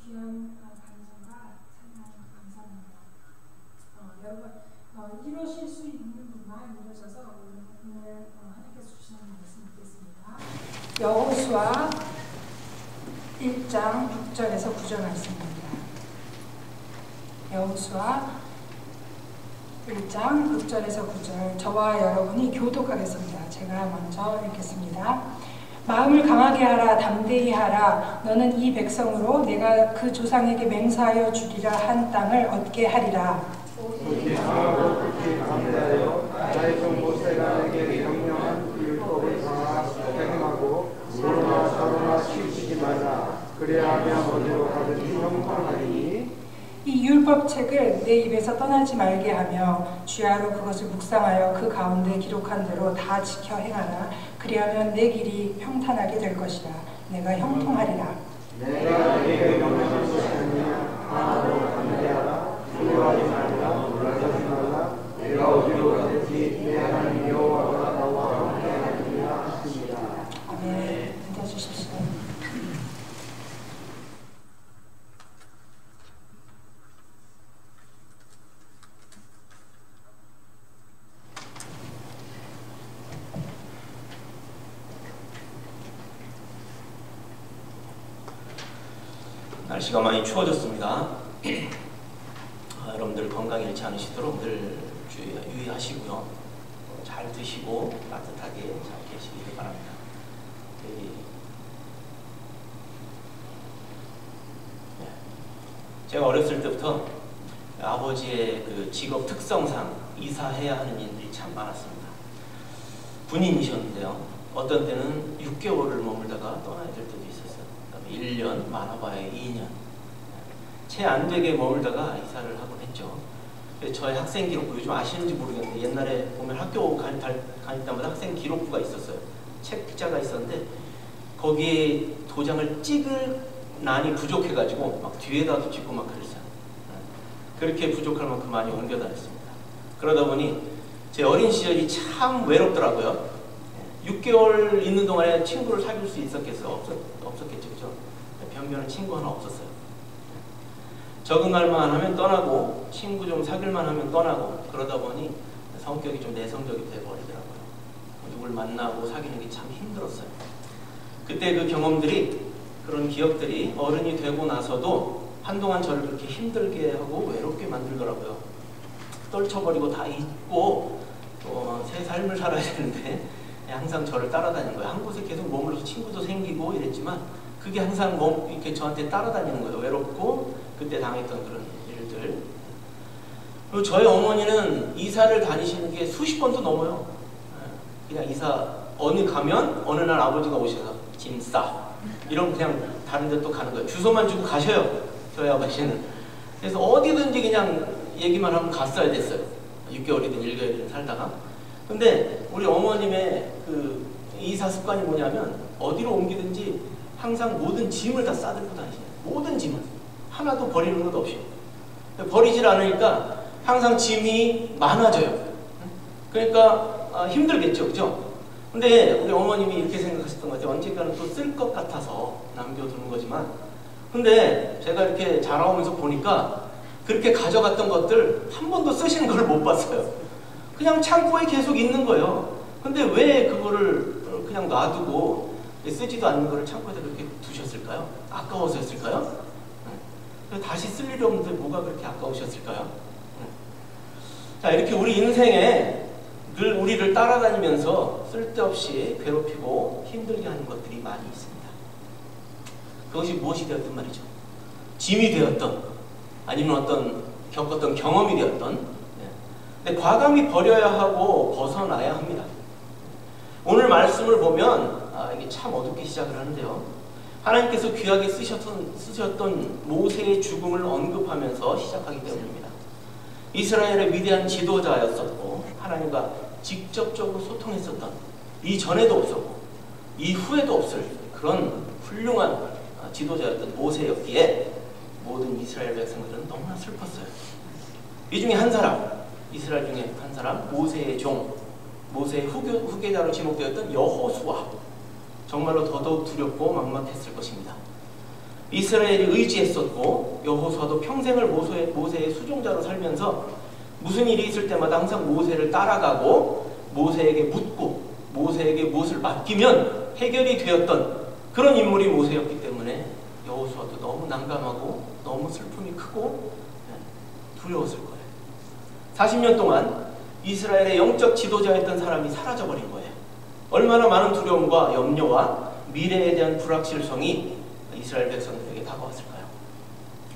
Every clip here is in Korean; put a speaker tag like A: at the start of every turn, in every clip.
A: 귀한 방송과 참여하셔서 감사합니다. 여러분 이루어질 수 있는 분만 이루어져서 오늘 하나님께서 주시는 말씀 읽겠습니다. 여호수아 1장 6절에서 9절 말씀입니다. 여호수아 1장 6절에서 9절 저와 여러분이 교독하겠습니다. 제가 먼저 읽겠습니다. 마음을 강하게 하라 담대히 하라 너는 이 백성으로 내가 그 조상에게 맹세하여 주리라 한 땅을 얻게 하리라.
B: 오직 강하고 극히 담대하여 나의 종 모세가 내게 명령한 율법을 행하고 무로나 사로나 치우치지 말라. 그래야 하면 어디로 가든지 형통하리니.
A: 이 율법책을 내 입에서 떠나지 말게 하며 주야로 그것을 묵상하여 그 가운데 기록한 대로 다 지켜 행하라. 그리하면 내 길이 평탄하게 될 것이라. 내가 형통하리라.
B: 내가 내게 명령한 것이 아니냐. 강하고 담대하라. 두려워하지 말라. 놀라지 말라. 내가 어디로 가든지 내 하나님 여호와가 나와 함께 하리라 하십니다.
A: 아멘. 앉아주십시오.
C: 날씨가 많이 추워졌습니다. 여러분들 건강 잃지 않으시도록 늘 유의하시고요. 잘 드시고 따뜻하게 잘 계시기를 바랍니다. 제가 어렸을 때부터 아버지의 그 직업 특성상 이사해야 하는 일들이 참 많았습니다. 군인이셨는데요. 어떤 때는 6개월을 머물다가 떠나야 될 때도 있었어요. 그다음에 1년, 많아봐야 2년. 채 안 되게 머물다가 이사를 하곤 했죠. 저의 학생 기록부, 요즘 아시는지 모르겠는데 옛날에 보면 학교 다닐 때마다 학생 기록부가 있었어요. 책자가 있었는데 거기에 도장을 찍을 난이 부족해가지고 막 뒤에다도 찍고 막 그랬어요. 그렇게 부족할 만큼 많이 옮겨 다녔습니다. 그러다 보니 제 어린 시절이 참 외롭더라고요. 6개월 있는 동안에 친구를 사귈 수 있었겠어요? 없었겠죠, 그죠? 변변한 친구 하나 없었어요. 적응할 만하면 떠나고 친구 좀 사귈만 하면 떠나고 그러다 보니 성격이 좀 내성적이 돼버리더라고요. 누굴 만나고 사귀는 게 참 힘들었어요. 그때 그 경험들이, 그런 기억들이 어른이 되고 나서도 한동안 저를 그렇게 힘들게 하고 외롭게 만들더라고요. 떨쳐버리고 다 잊고 또 새 삶을 살아야 되는데 항상 저를 따라다니는 거예요. 한 곳에 계속 머물러서 친구도 생기고 이랬지만 그게 항상 이렇게 저한테 따라다니는 거예요. 외롭고 그때 당했던 그런 일들. 그리고 저희 어머니는 이사를 다니시는 게 수십 번도 넘어요. 그냥 이사 가면 어느 날 아버지가 오셔서 짐 싸. 이런 그냥 다른 데 또 가는 거예요. 주소만 주고 가셔요. 저희 아버지는. 그래서 어디든지 그냥 얘기만 하면 갔어야 됐어요. 6개월이든 1개월이든 살다가. 근데 우리 어머님의 그 이사 습관이 뭐냐면 어디로 옮기든지 항상 모든 짐을 다 싸들고 다니시는 거예요. 모든 짐을. 하나도 버리는 것 없이. 버리질 않으니까 항상 짐이 많아져요. 그러니까 힘들겠죠. 그죠? 근데 우리 어머님이 이렇게 생각하셨던 것 같아요. 언젠가는 또 쓸 것 같아서 남겨두는 거지만 근데 제가 이렇게 자라오면서 보니까 그렇게 가져갔던 것들 한 번도 쓰시는 걸 못 봤어요. 그냥 창고에 계속 있는 거예요. 근데 왜 그거를 그냥 놔두고 쓰지도 않는 거를 창고에다 그렇게 두셨을까요? 아까워서였을까요? 다시 쓸 일이 없는데 뭐가 그렇게 아까우셨을까요? 자, 이렇게 우리 인생에 늘 우리를 따라다니면서 쓸데없이 괴롭히고 힘들게 하는 것들이 많이 있습니다. 그것이 무엇이 되었든 말이죠. 짐이 되었던 아니면 어떤 겪었던 경험이 되었던 근데 과감히 버려야 하고 벗어나야 합니다. 오늘 말씀을 보면 이게 참 어둡게 시작을 하는데요. 하나님께서 귀하게 쓰셨던 모세의 죽음을 언급하면서 시작하기 때문입니다. 이스라엘의 위대한 지도자였었고 하나님과 직접적으로 소통했었던 이전에도 없었고 이후에도 없을 그런 훌륭한 지도자였던 모세였기에 모든 이스라엘 백성들은 너무나 슬펐어요. 이 중에 한 사람, 이스라엘 중에 한 사람, 모세의 종, 모세의 후계자로 지목되었던 여호수아, 정말로 더더욱 두렵고 막막했을 것입니다. 이스라엘이 의지했었고 여호수아도 평생을 모세의 수종자로 살면서 무슨 일이 있을 때마다 항상 모세를 따라가고 모세에게 묻고 모세에게 무엇을 맡기면 해결이 되었던 그런 인물이 모세였기 때문에 여호수아도 너무 난감하고 너무 슬픔이 크고 두려웠을 거예요. 40년 동안 이스라엘의 영적 지도자였던 사람이 사라져버린 거예요. 얼마나 많은 두려움과 염려와 미래에 대한 불확실성이 이스라엘 백성들에게 다가왔을까요?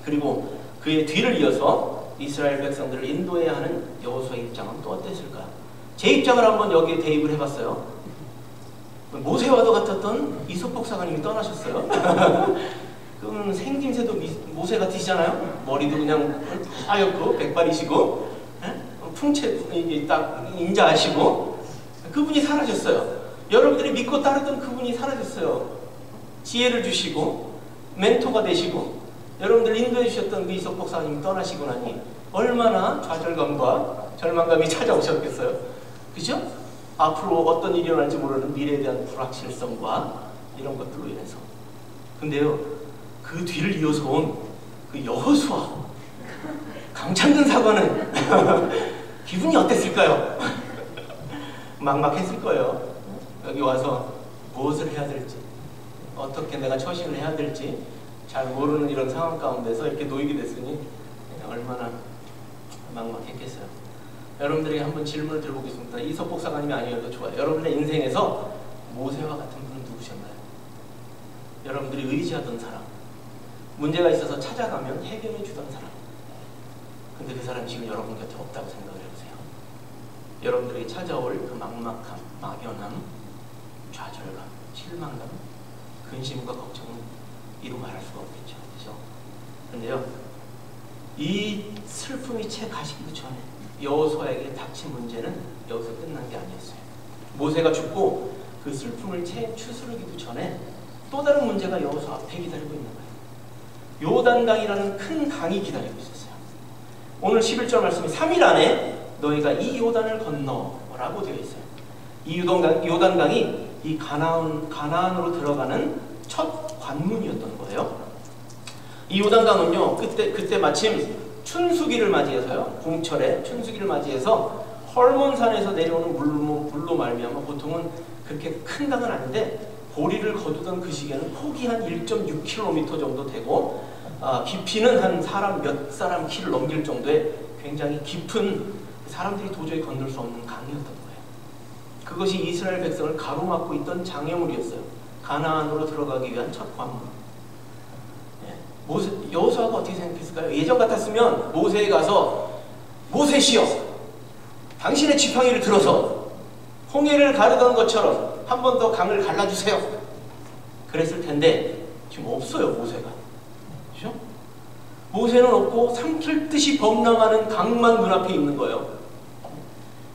C: 그리고 그의 뒤를 이어서 이스라엘 백성들을 인도해야 하는 여호수아의 입장은 또 어땠을까요? 제 입장을 한번 여기에 대입을 해봤어요. 모세와도 같았던 이석 목사님이 떠나셨어요. 그럼 생김새도 모세 같으시잖아요. 머리도 그냥 하얗고 백발이시고 풍채 딱 인자하시고 그분이 사라졌어요. 여러분들이 믿고 따르던 그분이 사라졌어요. 지혜를 주시고 멘토가 되시고 여러분들 인도해 주셨던 그 이석 목사님이 떠나시고 나니 얼마나 좌절감과 절망감이 찾아오셨겠어요. 그죠? 앞으로 어떤 일이 일어날지 모르는 미래에 대한 불확실성과 이런 것들로 인해서. 근데요, 그 뒤를 이어서 온 그 여호수아 강창근 사관은 기분이 어땠을까요? 막막했을 거예요. 여기 와서 무엇을 해야 될지, 어떻게 내가 처신을 해야 될지 잘 모르는 이런 상황 가운데서 이렇게 놓이게 됐으니 얼마나 막막했겠어요. 여러분들에게 한번 질문을 드려보겠습니다. 이석 목사님이 아니어도 좋아요. 여러분의 인생에서 모세와 같은 분은 누구셨나요? 여러분들이 의지하던 사람, 문제가 있어서 찾아가면 해결해 주던 사람. 근데 그 사람 지금 여러분 곁에 없다고 생각을 해보세요. 여러분들에게 찾아올 그 막막함, 막연함, 좌절감, 실망감, 근심과 걱정은 이루 말할 수가 없겠죠. 그렇죠? 그런데요, 이 슬픔이 채 가시기도 전에 여호수아에게 닥친 문제는 여기서 끝난 게 아니었어요. 모세가 죽고 그 슬픔을 채 추스르기도 전에 또 다른 문제가 여호수아 앞에 기다리고 있는 거예요. 요단강이라는 큰 강이 기다리고 있었어요. 오늘 11절 말씀이 3일 안에 너희가 이 요단을 건너라고 되어 있어요. 이 요단강이 이 가나안으로 들어가는 첫 관문이었던 거예요. 이 요단강은요, 그때 마침 춘수기를 맞이해서요, 봄철에 춘수기를 맞이해서 헐몬산에서 내려오는 물로 말미암아 보통은 그렇게 큰 강은 아닌데 보리를 거두던 그 시기에는 폭이 한 1.6km 정도 되고 깊이는 한 몇 사람 키를 넘길 정도의 굉장히 깊은, 사람들이 도저히 건널 수 없는 강이었던 거예요. 그것이 이스라엘 백성을 가로막고 있던 장애물이었어요. 가나안으로 들어가기 위한 첫 관문. 여호수아가 어떻게 생각했을까요? 예전 같았으면 모세에 가서 모세시여, 당신의 지팡이를 들어서 홍해를 가르던 것처럼 한 번 더 강을 갈라주세요. 그랬을 텐데 지금 없어요, 모세가. 그렇죠? 모세는 없고 삼킬 듯이 범람하는 강만 눈앞에 있는 거예요.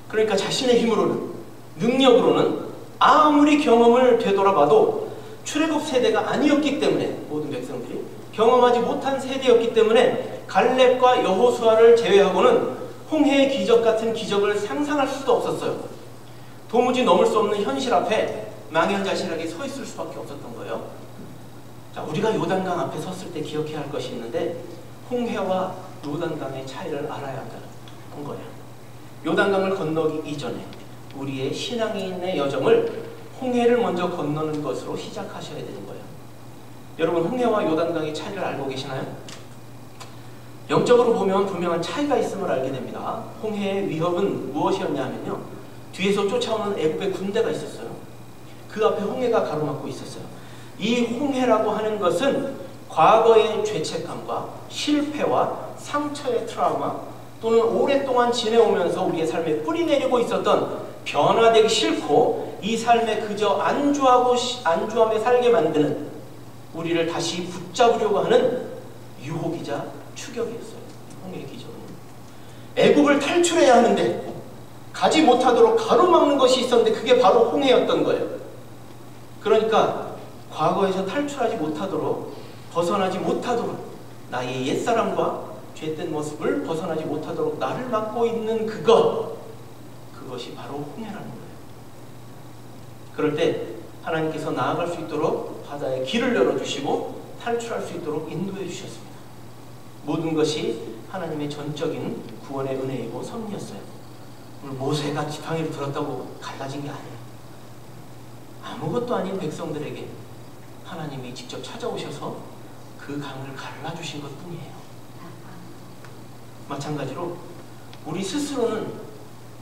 C: 그러니까 자신의 힘으로는, 능력으로는 아무리 경험을 되돌아봐도 출애굽 세대가 아니었기 때문에, 모든 백성들이 경험하지 못한 세대였기 때문에 갈렙과 여호수아를 제외하고는 홍해의 기적 같은 기적을 상상할 수도 없었어요. 도무지 넘을 수 없는 현실 앞에 망연자실하게 서 있을 수밖에 없었던 거예요. 자, 우리가 요단강 앞에 섰을 때 기억해야 할 것이 있는데, 홍해와 요단강의 차이를 알아야 한다는 거예요. 요단강을 건너기 이전에 우리의 신앙인의 여정을 홍해를 먼저 건너는 것으로 시작하셔야 되는 거예요. 여러분, 홍해와 요단강의 차이를 알고 계시나요? 영적으로 보면 분명한 차이가 있음을 알게 됩니다. 홍해의 위협은 무엇이었냐면요, 뒤에서 쫓아오는 애굽의 군대가 있었어요. 그 앞에 홍해가 가로막고 있었어요. 이 홍해라고 하는 것은 과거의 죄책감과 실패와 상처의 트라우마, 또는 오랫동안 지내오면서 우리의 삶에 뿌리내리고 있었던 변화되기 싫고 이 삶에 그저 안주함에 살게 만드는, 우리를 다시 붙잡으려고 하는 유혹이자 추격이었어요. 홍해의 기적은 애굽을 탈출해야 하는데 가지 못하도록 가로막는 것이 있었는데 그게 바로 홍해였던 거예요. 그러니까 과거에서 탈출하지 못하도록, 벗어나지 못하도록, 나의 옛사람과 죄된 모습을 벗어나지 못하도록 나를 막고 있는 그것이 바로 홍해라는 거예요. 그럴 때 하나님께서 나아갈 수 있도록 바다에 길을 열어주시고 탈출할 수 있도록 인도해 주셨습니다. 모든 것이 하나님의 전적인 구원의 은혜이고 섭리였어요. 모세가 지팡이를 들었다고 갈라진 게 아니에요. 아무것도 아닌 백성들에게 하나님이 직접 찾아오셔서 그 강을 갈라주신 것뿐이에요. 마찬가지로 우리 스스로는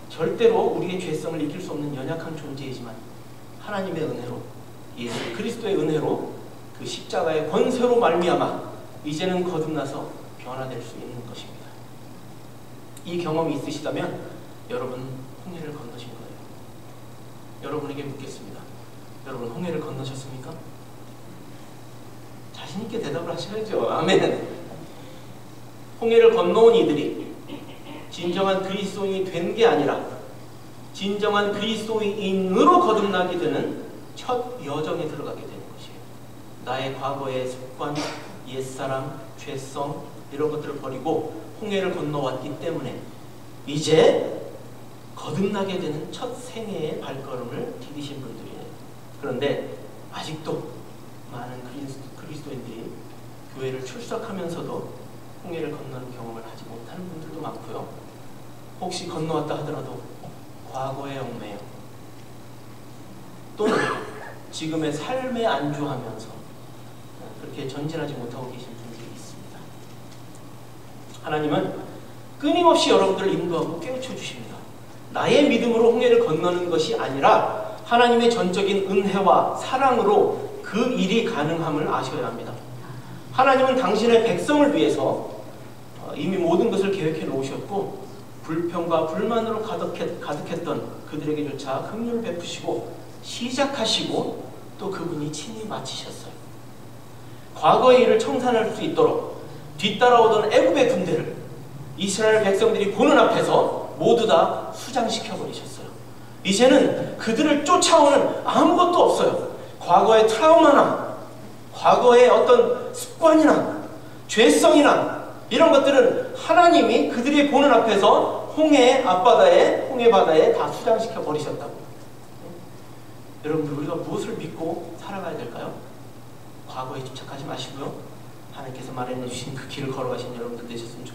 C: 절대로 우리의 죄성을 이길 수 없는 연약한 존재이지만 하나님의 은혜로, 예수 그리스도의 은혜로 그 십자가의 권세로 말미암아 이제는 거듭나서 변화될 수 있는 것입니다. 이 경험이 있으시다면 여러분 홍해를 건너신 거예요. 여러분에게 묻겠습니다. 여러분 홍해를 건너셨습니까? 자신 있게 대답을 하셔야죠. 아멘. 홍해를 건너온 이들이 진정한 그리스도인이 된 게 아니라 진정한 그리스도인으로 거듭나게 되는 첫 여정에 들어가게 되는 것이에요. 나의 과거의 습관, 옛사람, 죄성 이런 것들을 버리고 홍해를 건너왔기 때문에 이제 거듭나게 되는 첫 생애의 발걸음을 디디신 분들이에요. 그런데 아직도 많은 그리스도인들이 교회를 출석하면서도 홍해를 건너는 경험을 하지 못하는 분들도 많고요. 혹시 건너왔다 하더라도 과거에 얽매여 또는 지금의 삶에 안주하면서 그렇게 전진하지 못하고 계신 분들이 있습니다. 하나님은 끊임없이 여러분들을 인도하고 깨우쳐 주십니다. 나의 믿음으로 홍해를 건너는 것이 아니라 하나님의 전적인 은혜와 사랑으로 그 일이 가능함을 아셔야 합니다. 하나님은 당신의 백성을 위해서 이미 모든 것을 계획해 놓으셨고 불평과 불만으로 가득했던 그들에게조차 긍휼을 베푸시고 시작하시고 또 그분이 친히 마치셨어요. 과거의 일을 청산할 수 있도록 뒤따라오던 애굽의 군대를 이스라엘 백성들이 보는 앞에서 모두 다 수장시켜 버리셨어요. 이제는 그들을 쫓아오는 아무것도 없어요. 과거의 트라우마나 과거의 어떤 습관이나 죄성이나 이런 것들은 하나님이 그들이 보는 앞에서 홍해 앞바다에, 홍해 바다에 다 수장시켜 버리셨다고. 여러분들 우리가 무엇을 믿고 살아가야 될까요? 과거에 집착하지 마시고요. 하나님께서 마련해 주신 그 길을 걸어가신 여러분들 되셨으면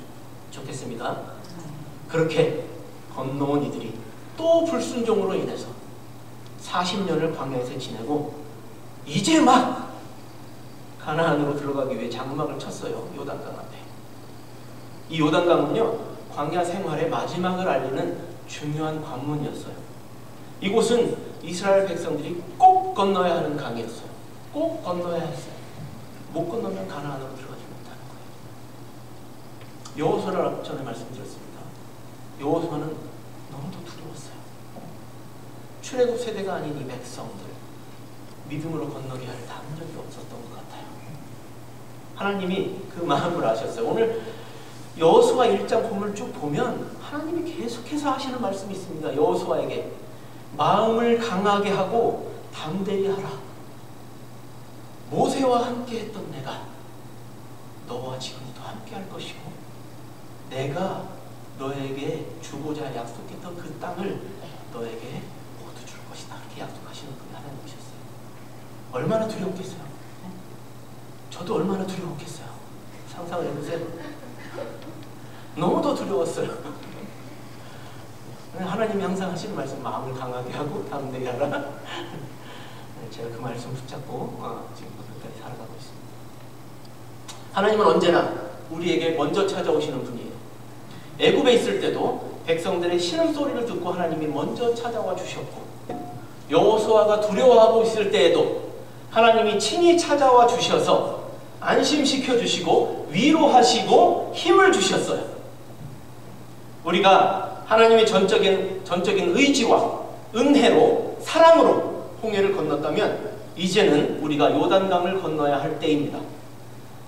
C: 좋겠습니다. 그렇게 건너온 이들이 또 불순종으로 인해서 40년을 광야에서 지내고 이제 막 가나안으로 들어가기 위해 장막을 쳤어요. 요단강 앞에. 이 요단강은요, 광야 생활의 마지막을 알리는 중요한 관문이었어요. 이곳은 이스라엘 백성들이 꼭 건너야 하는 강이었어요. 꼭 건너야 했어요. 못 건너면 가나안으로 들어가지 못하는 거예요. 여호수아를 전에 말씀드렸습니다. 여호수아는 너무도 두려웠어요. 출애굽 세대가 아닌 이 백성들 믿음으로 건너게 할 담력이 없었던 것 같아요. 하나님이 그 마음을 아셨어요. 오늘 여호수아 1장 본문을 쭉 보면 하나님이 계속해서 하시는 말씀이 있습니다. 여호수아에게 마음을 강하게 하고 담대히 하라. 모세와 함께 했던 내가 너와 지금도 함께 할 것이고 내가 너에게 주고자 약속했던 그 땅을 너에게 모두 줄 것이다. 그렇게 약속하시는 분이 하나님이셨어요. 얼마나 두려웠겠어요? 저도 얼마나 두려웠겠어요? 상상을 해보세요. 너무도 두려웠어요. 하나님이 항상 하시는 말씀, 마음을 강하게 하고 담대히 하라. 제가 그 말씀 붙잡고 지금 끝까지 살아가고 있습니다. 하나님은 언제나 우리에게 먼저 찾아오시는 분이에요. 애굽에 있을 때도 백성들의 신음소리를 듣고 하나님이 먼저 찾아와 주셨고, 여호수아가 두려워하고 있을 때에도 하나님이 친히 찾아와 주셔서 안심시켜 주시고 위로하시고 힘을 주셨어요. 우리가 하나님의 전적인 의지와 은혜로 사랑으로 홍해를 건넜다면 이제는 우리가 요단강을 건너야 할 때입니다.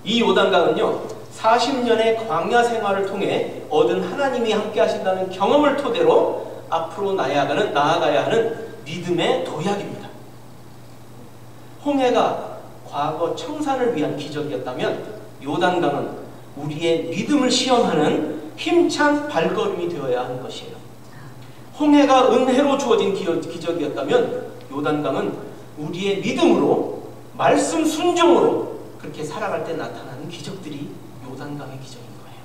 C: 이 요단강은요, 40년의 광야 생활을 통해 얻은 하나님이 함께 하신다는 경험을 토대로 앞으로 나아가야 하는 믿음의 도약입니다. 홍해가 과거 청산을 위한 기적이었다면 요단강은 우리의 믿음을 시험하는 힘찬 발걸음이 되어야 하는 것이에요. 홍해가 은혜로 주어진 기적이었다면 요단강은 우리의 믿음으로, 말씀 순종으로 그렇게 살아갈 때 나타나는 기적들이 요단강의 기적인 거예요.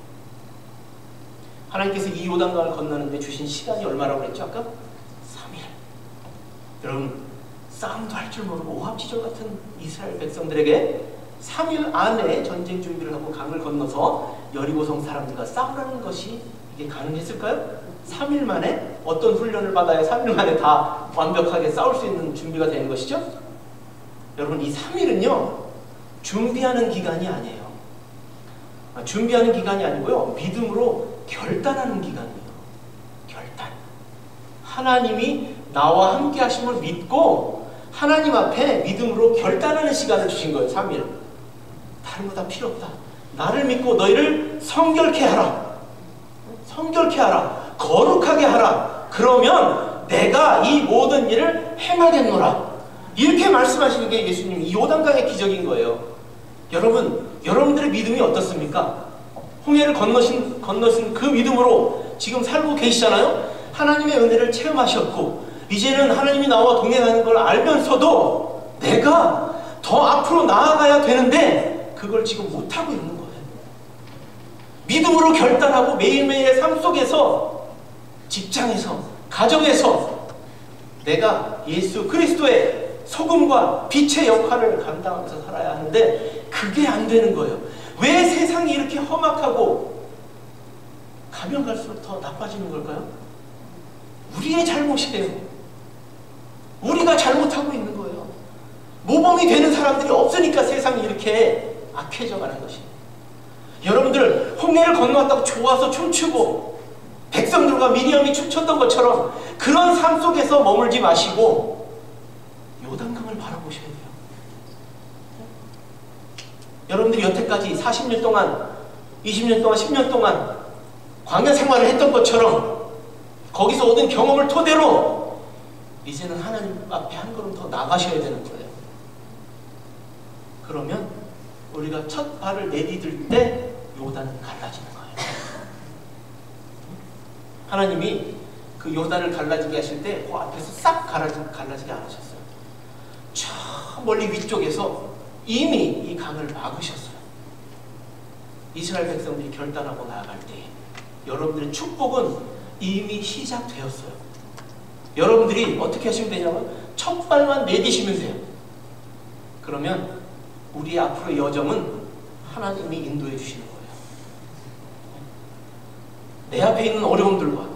C: 하나님께서 이 요단강을 건너는데 주신 시간이 얼마라고 그랬죠? 아까? 3일. 여러분, 싸움도 할 줄 모르고 오합지졸 같은 이스라엘 백성들에게 3일 안에 전쟁 준비를 하고 강을 건너서 여리고성 사람들과 싸우라는 것이 이게 가능했을까요? 3일 만에 어떤 훈련을 받아야 3일 만에 다 완벽하게 싸울 수 있는 준비가 되는 것이죠? 여러분, 이 3일은요 준비하는 기간이 아니에요. 준비하는 기간이 아니고요, 믿음으로 결단하는 기간이에요. 결단. 하나님이 나와 함께 하심을 믿고 하나님 앞에 믿음으로 결단하는 시간을 주신 거예요. 3일. 다른 거 다 필요 없다. 나를 믿고 너희를 성결케 하라. 성결케 하라. 거룩하게 하라. 그러면 내가 이 모든 일을 행하겠노라. 이렇게 말씀하시는 게 예수님 이 요단강의 기적인 거예요. 여러분, 여러분들의 믿음이 어떻습니까? 홍해를 건너신 그 믿음으로 지금 살고 계시잖아요? 하나님의 은혜를 체험하셨고 이제는 하나님이 나와 동행하는 걸 알면서도 내가 더 앞으로 나아가야 되는데 그걸 지금 못하고 있는 거예요. 믿음으로 결단하고 매일매일의 삶 속에서, 직장에서, 가정에서 내가 예수 그리스도의 소금과 빛의 역할을 감당하면서 살아야 하는데 그게 안 되는 거예요. 왜 세상이 이렇게 험악하고 가면 갈수록 더 나빠지는 걸까요? 우리의 잘못이에요. 우리가 잘못하고 있는 거예요. 모범이 되는 사람들이 없으니까 세상이 이렇게 악해져 가는 것이. 여러분들, 홍해를 건너왔다고 좋아서 춤추고 백성들과 미리암이 춤췄던 것처럼 그런 삶 속에서 머물지 마시고 요단강을 바라보셔야 돼요. 여러분들이 여태까지 40년 동안, 20년 동안, 10년 동안 광야 생활을 했던 것처럼 거기서 얻은 경험을 토대로 이제는 하나님 앞에 한 걸음 더 나가셔야 되는 거예요. 그러면 우리가 첫 발을 내디딜 때 요단은 갈라지는 거예요. 하나님이 그 요단을 갈라지게 하실 때 그 앞에서 싹 갈라지게 안 하셨어요. 저 멀리 위쪽에서 이미 이 강을 막으셨어요. 이스라엘 백성들이 결단하고 나아갈 때 여러분들의 축복은 이미 시작되었어요. 여러분들이 어떻게 하시면 되냐면 첫 발만 내디시면 돼요. 그러면 우리 앞으로의 여정은 하나님이 인도해 주시는 거예요. 내 앞에 있는 어려움들과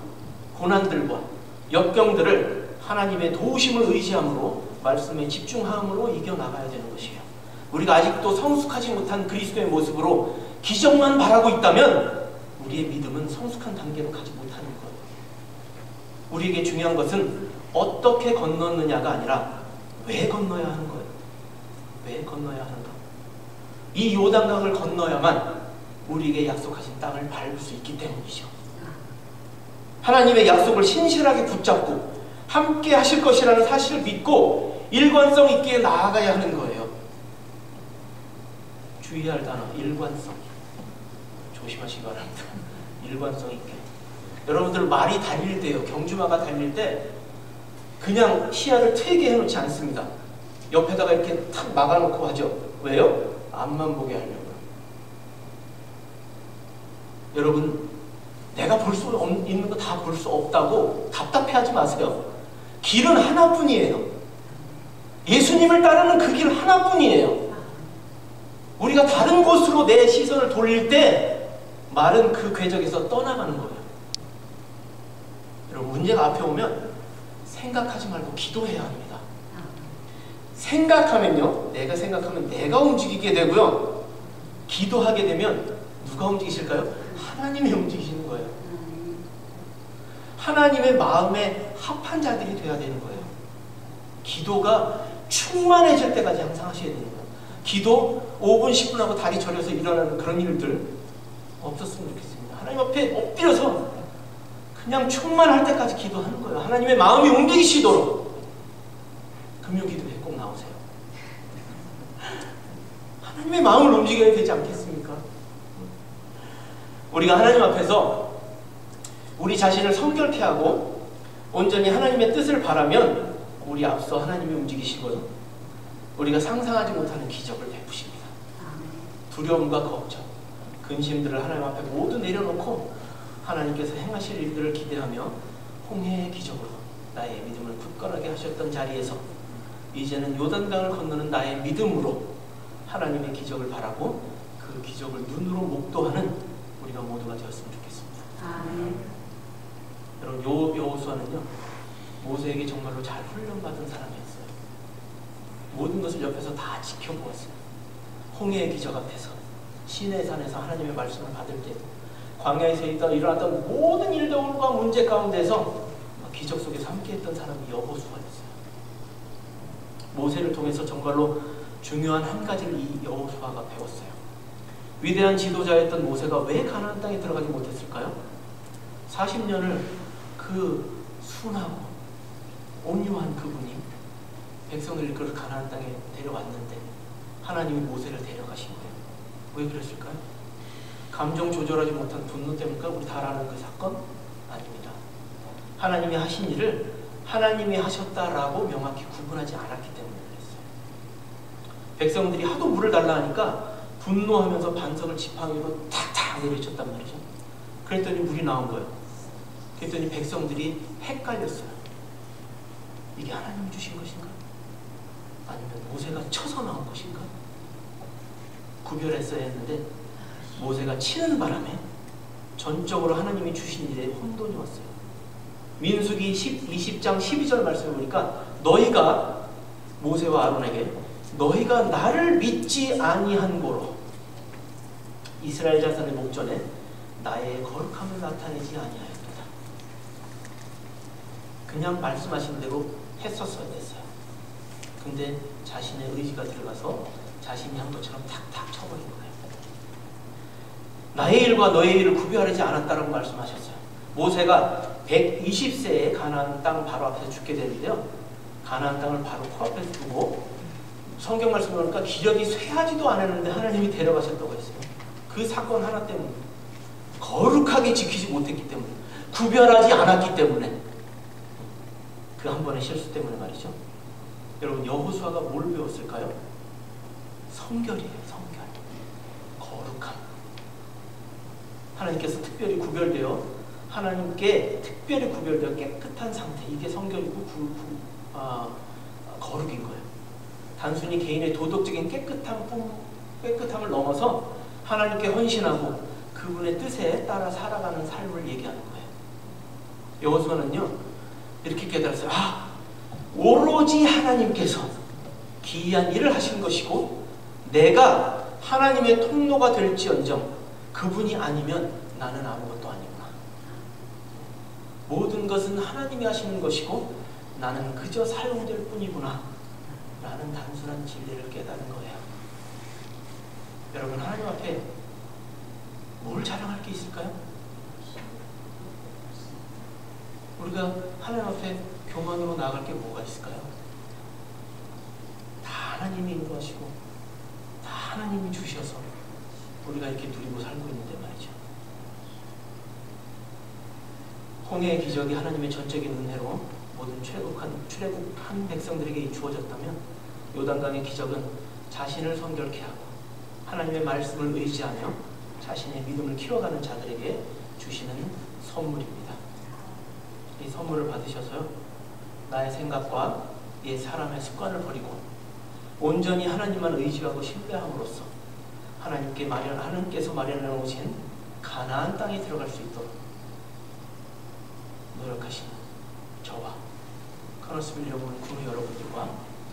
C: 고난들과 역경들을 하나님의 도우심을 의지함으로, 말씀에 집중함으로 이겨나가야 되는 것이에요. 우리가 아직도 성숙하지 못한 그리스도의 모습으로 기적만 바라고 있다면 우리의 믿음은 성숙한 단계로 가지 못하는 거예요. 우리에게 중요한 것은 어떻게 건넜느냐가 아니라 왜 건너야 하는 거예요. 왜 건너야 하는가? 이 요단강을 건너야만 우리에게 약속하신 땅을 밟을 수 있기 때문이죠. 하나님의 약속을 신실하게 붙잡고 함께 하실 것이라는 사실을 믿고 일관성 있게 나아가야 하는 거예요. 주의할 단어, 일관성. 조심하시기 바랍니다. 일관성 있게. 여러분들 말이 달릴 때요, 경주마가 달릴 때 그냥 시야를 트이게 해놓지 않습니다. 옆에다가 이렇게 탁 막아놓고 하죠. 왜요? 앞만 보게 하려고요. 여러분, 내가 볼 수 있는 거 다 볼 수 없다고 답답해하지 마세요. 길은 하나뿐이에요. 예수님을 따르는 그 길 하나뿐이에요. 우리가 다른 곳으로 내 시선을 돌릴 때 말은 그 궤적에서 떠나가는 거예요. 여러분, 문제가 앞에 오면 생각하지 말고 기도해야 합니다. 생각하면요, 내가 생각하면 내가 움직이게 되고요, 기도하게 되면 누가 움직이실까요? 하나님이 움직이시는 거예요. 하나님의 마음에 합한 자들이 되어야 되는 거예요. 기도가 충만해질 때까지 항상 하셔야 되는 거예요. 기도 5분, 10분 하고 다리 저려서 일어나는 그런 일들 없었으면 좋겠습니다. 하나님 앞에 엎드려서 그냥 충만할 때까지 기도하는 거예요. 하나님의 마음이 움직이시도록. 금요기도에 꼭 나오세요. 하나님의 마음을 움직여야 되지 않겠습니까? 우리가 하나님 앞에서 우리 자신을 성결케 하고 온전히 하나님의 뜻을 바라면 우리 앞서 하나님이 움직이시고요, 우리가 상상하지 못하는 기적을 베푸십니다. 두려움과 걱정, 근심들을 하나님 앞에 모두 내려놓고 하나님께서 행하실 일들을 기대하며 홍해의 기적으로 나의 믿음을 굳건하게 하셨던 자리에서 이제는 요단강을 건너는 나의 믿음으로 하나님의 기적을 바라고 그 기적을 눈으로 목도하는 우리가 모두가 되었으면 좋겠습니다. 여러분, 여호수아는요 모세에게 정말로 잘 훈련받은 사람이었어요. 모든 것을 옆에서 다 지켜보았어요. 홍해의 기적 앞에서, 시내산에서 하나님의 말씀을 받을 때도, 광야에서 일어났던 모든 일들과 문제 가운데서 기적 속에서 함께했던 사람이 여호수아였어요. 모세를 통해서 정말로 중요한 한 가지를 이 여호수아가 배웠어요. 위대한 지도자였던 모세가 왜 가나안 땅에 들어가지 못했을까요? 40년을 그 순하고 온유한 그분이 백성을 이끌어 가나안 땅에 데려왔는데 하나님이 모세를 데려가신 거예요. 왜 그랬을까요? 감정 조절하지 못한 분노 때문일까? 우리 다 아는 그 사건? 아닙니다. 하나님이 하신 일을 하나님이 하셨다라고 명확히 구분하지 않았기 때문에 그랬어요. 백성들이 하도 물을 달라 하니까 분노하면서 반석을 지팡이로 탁탁 내리쳤단 말이죠. 그랬더니 물이 나온 거예요. 그랬더니 백성들이 헷갈렸어요. 이게 하나님이 주신 것인가? 아니면 모세가 쳐서 나온 것인가? 구별했어야 했는데 모세가 치는 바람에 전적으로 하나님이 주신 일에 혼돈이 왔어요. 민수기 20장 12절 말씀을 보니까 너희가 모세와 아론에게 너희가 나를 믿지 아니한 고로 이스라엘 자손의 목전에 나의 거룩함을 나타내지 아니하였도다. 그냥 말씀하신 대로 했었어야 됐어요. 근데 자신의 의지가 들어가서 자신이 한 것처럼 탁탁 쳐버린 거예요. 나의 일과 너의 일을 구별하지 않았다라고 말씀하셨어요. 모세가 120세에 가나안 땅 바로 앞에서 죽게 되는데요. 가나안 땅을 바로 코앞에 두고 성경 말씀을 보니까 기력이 쇠하지도 않았는데 하나님이 데려가셨다고 했어요. 그 사건 하나 때문에, 거룩하게 지키지 못했기 때문에, 구별하지 않았기 때문에, 그 한 번의 실수 때문에 말이죠. 여러분, 여호수아가 뭘 배웠을까요? 성결이에요. 성결, 거룩함. 하나님께서 특별히 구별되어, 하나님께 특별히 구별되어 깨끗한 상태, 이게 성결이고 거룩인 거예요. 단순히 개인의 도덕적인 깨끗함을 넘어서 하나님께 헌신하고 그분의 뜻에 따라 살아가는 삶을 얘기하는 거예요. 여호수아는요 이렇게 깨달았어요. 오로지 하나님께서 기이한 일을 하신 것이고 내가 하나님의 통로가 될지언정 그분이 아니면 나는 아무것도 아니구나. 모든 것은 하나님이 하시는 것이고 나는 그저 사용될 뿐이구나 라는 단순한 진리를 깨달은 거예요. 여러분, 하나님 앞에 뭘 자랑할 게 있을까요? 우리가 하나님 앞에 교만으로 나아갈 게 뭐가 있을까요? 다 하나님이 인도하시고 다 하나님이 주셔서 우리가 이렇게 누리고 살고 있는데 말이죠. 홍해의 기적이 하나님의 전적인 은혜로 모든 출애굽한 백성들에게 주어졌다면 요단강의 기적은 자신을 성결케 하고 하나님의 말씀을 의지하며 자신의 믿음을 키워가는 자들에게 주시는 선물입니다. 이 선물을 받으셔서요 나의 생각과 옛 사람의 습관을 버리고 온전히 하나님만 의지하고 신뢰함으로써 하나님께서 마련해 놓으신 가나안 땅에 들어갈 수 있도록 노력하시는 저와 커너스빌 여러분, 구루 여러분들과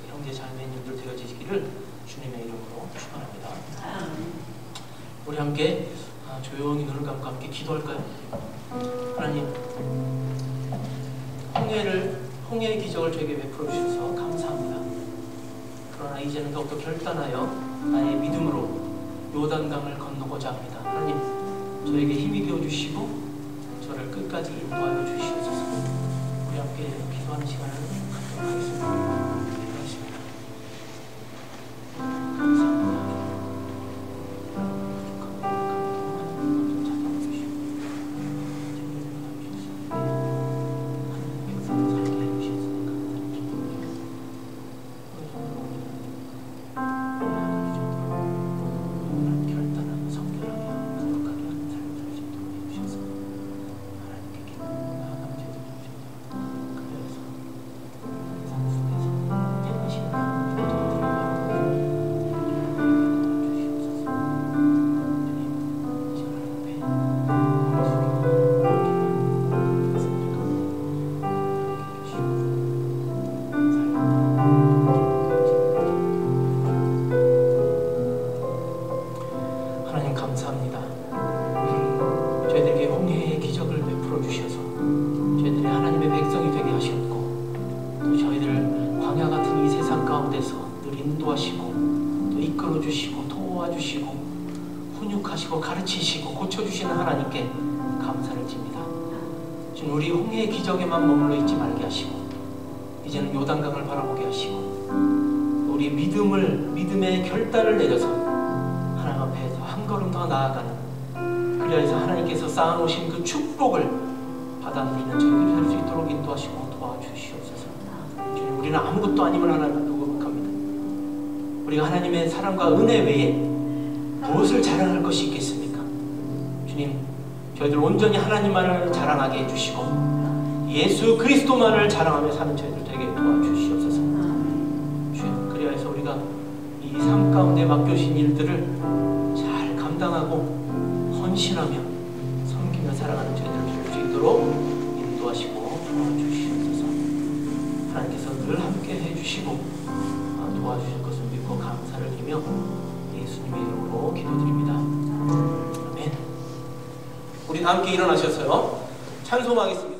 C: 형제 자매님들 되어지시기를 주님의 이름으로 축원합니다. 우리 함께 조용히 눈을 감고 함께 기도할까요? 하나님, 홍해의 기적을 저에게 베풀어 주셔서 감사합니다. 그러나 이제는 더욱더 결단하여 나의 믿음으로 요단강을 건너고자 합니다. 하나님, 저에게 힘이 되어 주시고 저를 끝까지 인도하여 주시옵소서. 우리 함께 기도하는 시간을 갖도록 하겠습니다. 하나님 감사합니다. 저희들에게 홍해의 기적을 베풀어 주셔서 저희들이 하나님의 백성이 되게 하셨고, 또 저희들을 광야 같은 이 세상 가운데서 늘 인도하시고 또 이끌어 주시고 도와주시고 훈육하시고 가르치시고 고쳐주시는 하나님께 감사를 드립니다. 지금 우리 홍해의 기적에만 머물러 있지 말게 하시고 이제는 요단강을 바라보게 하시고 우리 믿음의 결단을 내려서 하나님 앞에 더 한 걸음 더 나아가는, 그래서 하나님께서 쌓아놓으신 그 축복을 받아 누리는 저희들이 할 수 있도록 인도하시고 도와주시옵소서. 주님, 우리는 아무것도 아님을 하나님을 고백합니다. 우리가 하나님의 사랑과 은혜 외에 무엇을 자랑할 것이 있겠습니까? 주님, 저희들 온전히 하나님만을 자랑하게 해주시고 예수 그리스도만을 자랑하며 사는 저희들 되게 도와주시옵소서. 주님, 그리하여서 우리가 이 삶 가운데 맡겨주신 일들을 잘 감당하고 헌신하며 섬기며 살아가는 저희들을 될 수 있도록 인도하시고 도와주시옵소서. 하나님께서 늘 함께 해주시고 도와주실 것을 믿고 감사를 드리며 예수님의 이름으로 기도드립니다. 아멘. 우리 다 함께 일어나셔서요, 찬송하겠습니다.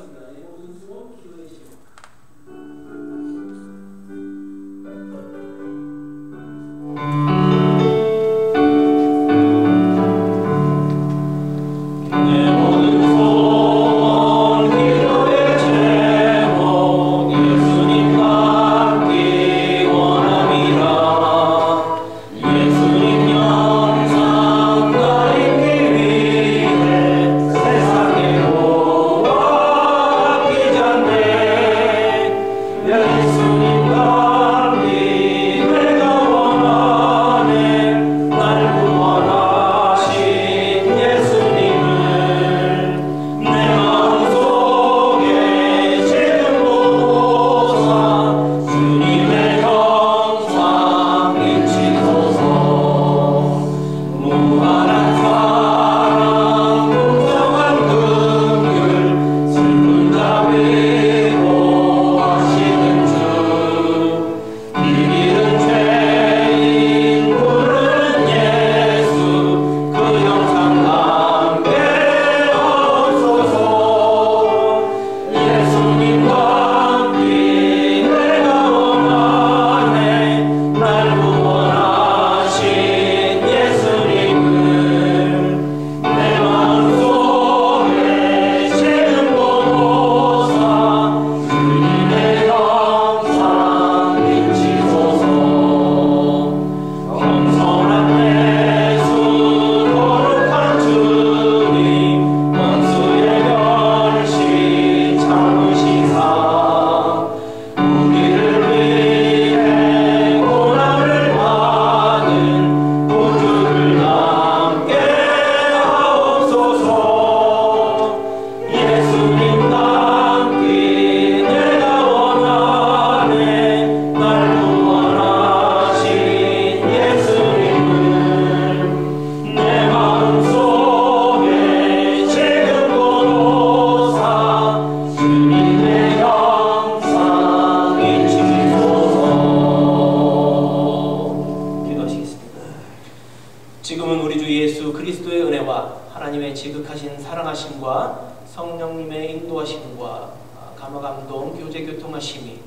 C: 지금은 우리 주 예수 그리스도의 은혜와 하나님의 지극하신 사랑하심과 성령님의 인도하심과 감화감동 교제 교통하심이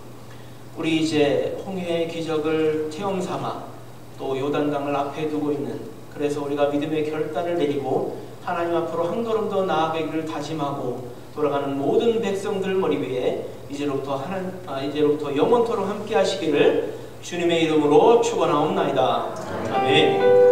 C: 우리 이제 홍해의 기적을 체험 삼아 또 요단강을 앞에 두고 있는, 그래서 우리가 믿음의 결단을 내리고 하나님 앞으로 한 걸음 더 나아가기를 다짐하고 돌아가는 모든 백성들 머리 위에 이제로부터 영원토록 함께 하시기를 주님의 이름으로 축원하옵나이다. 아멘.